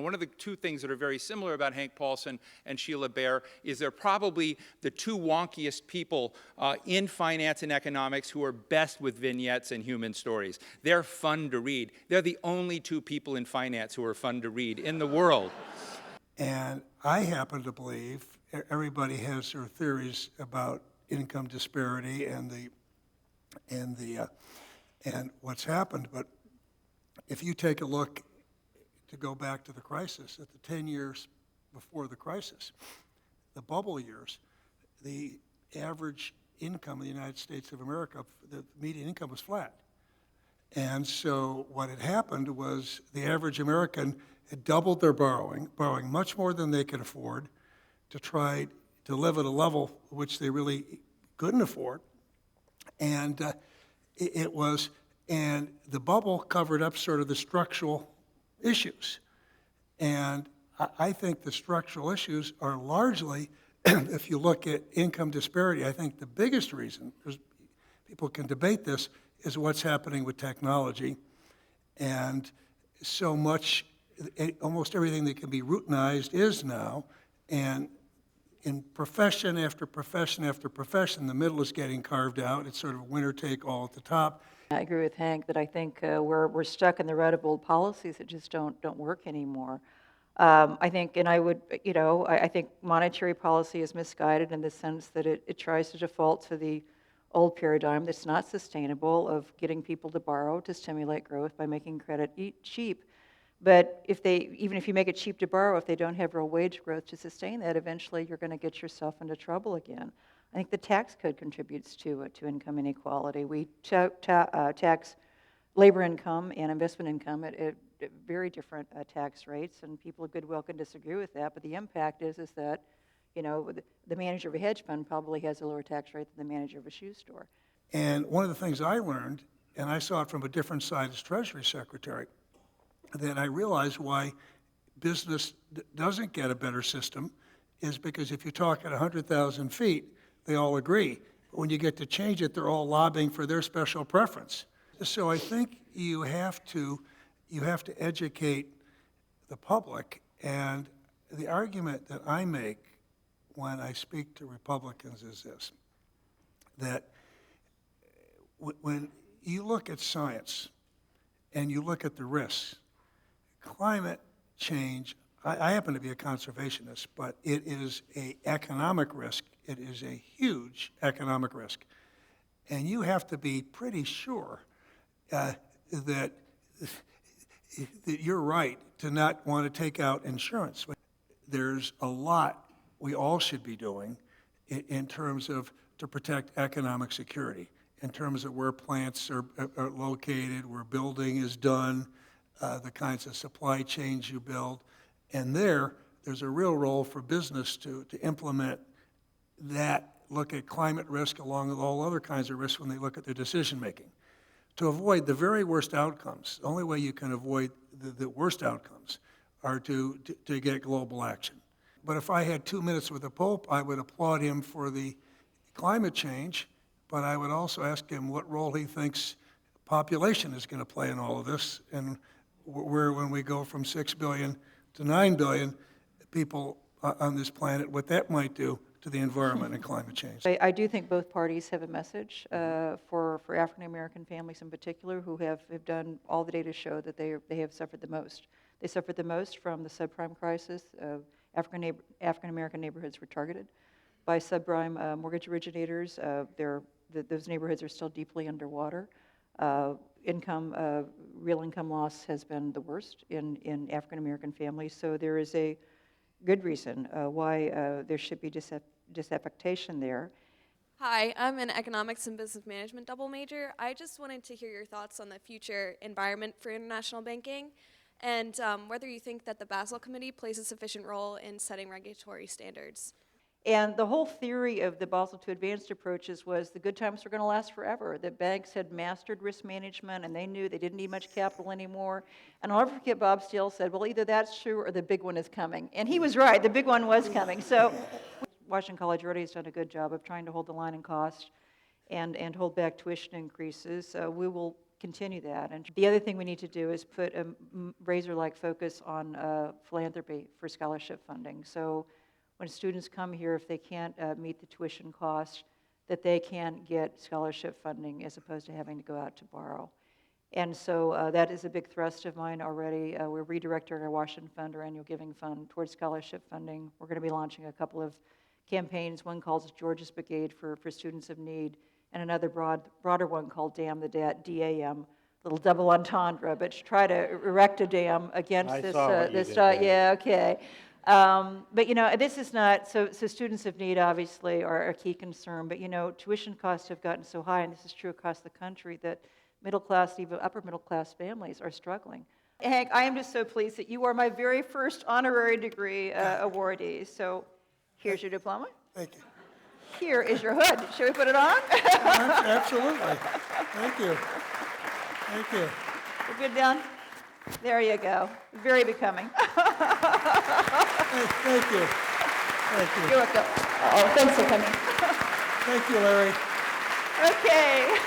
One of the two things that are very similar about Hank Paulson and Sheila Bair is they're probably the two wonkiest people in finance and economics who are best with vignettes and human stories. They're fun to read. They're the only two people in finance who are fun to read in the world. And I happen to believe everybody has their theories about income disparity and what's happened, but if you take a look, to go back to the crisis, at the 10 years before the crisis, the bubble years, the average income in the United States of America, the median income was flat. And so what had happened was the average American had doubled their borrowing much more than they could afford to try to live at a level which they really couldn't afford. And the bubble covered up sort of the structural issues. And I think the structural issues are largely, if you look at income disparity, I think the biggest reason, people can debate this, is what's happening with technology. And so much, almost everything that can be routinized is now. And in profession after profession after profession, the middle is getting carved out. It's sort of winner take all at the top. I agree with Hank that I think we're stuck in the rut of old policies that just don't work anymore. I think, and I would, I think monetary policy is misguided in the sense that it tries to default to the old paradigm that's not sustainable of getting people to borrow to stimulate growth by making credit cheap. But even if you make it cheap to borrow, if they don't have real wage growth to sustain that, eventually you're going to get yourself into trouble again. I think the tax code contributes to income inequality. We tax labor income and investment income at very different tax rates, and people of goodwill can disagree with that. But the impact is that, the manager of a hedge fund probably has a lower tax rate than the manager of a shoe store. And one of the things I learned, and I saw it from a different side as Treasury Secretary, that I realized why business doesn't get a better system is because if you talk at 100,000 feet, they all agree. But when you get to change it, they're all lobbying for their special preference. So I think you have to educate the public. And the argument that I make when I speak to Republicans is this, that when you look at science and you look at the risks, climate change, I happen to be a conservationist, but it is an economic risk. It is a huge economic risk. And you have to be pretty sure that you're right to not want to take out insurance. There's a lot we all should be doing in terms of to protect economic security, in terms of where plants are located, where building is done, the kinds of supply chains you build. And there's a real role for business to implement that, look at climate risk along with all other kinds of risks when they look at their decision making. To avoid the very worst outcomes, the only way you can avoid the worst outcomes are to get global action. But if I had 2 minutes with the Pope, I would applaud him for the climate change, but I would also ask him what role he thinks population is going to play in all of this, and when we go from 6 billion to 9 billion people on this planet, what that might do to the environment and climate change. I do think both parties have a message for African American families in particular who have done, all the data show that they have suffered the most. They suffered the most from the subprime crisis. African American neighborhoods were targeted by subprime mortgage originators. Those neighborhoods are still deeply underwater. Real income loss has been the worst in African American families. So there is a good reason why there should be disaffectation there. Hi, I'm an economics and business management double major. I just wanted to hear your thoughts on the future environment for international banking and whether you think that the Basel Committee plays a sufficient role in setting regulatory standards. And the whole theory of the Basel II advanced approaches was the good times were going to last forever, that banks had mastered risk management and they knew they didn't need much capital anymore. And I'll never forget Bob Steele said, well, either that's true or the big one is coming. And he was right, the big one was coming. So Washington College already has done a good job of trying to hold the line in cost and hold back tuition increases. We will continue that. And the other thing we need to do is put a razor-like focus on philanthropy for scholarship funding. So when students come here, if they can't meet the tuition cost, that they can get scholarship funding as opposed to having to go out to borrow. And so that is a big thrust of mine already. We're redirecting our Washington Fund, our annual giving fund, towards scholarship funding. We're going to be launching a couple of campaigns. One called George's Brigade for students of need, and another broader one called Dam the Debt, DAM, little double entendre, but to try to erect a dam against I this. saw what you did there. Yeah, okay. But you know, this is not, so students of need obviously are a key concern, but you know, tuition costs have gotten so high, and this is true across the country, that middle class, even upper middle class families are struggling. Hank, I am just so pleased that you are my very first honorary degree awardee. So here's your diploma. Thank you. Here is your hood. Should we put it on? Absolutely. Thank you. Thank you. We're good down? There you go. Very becoming. Thank you. Thank you. You're welcome. Oh, thanks for coming. Thank you, Larry. Okay.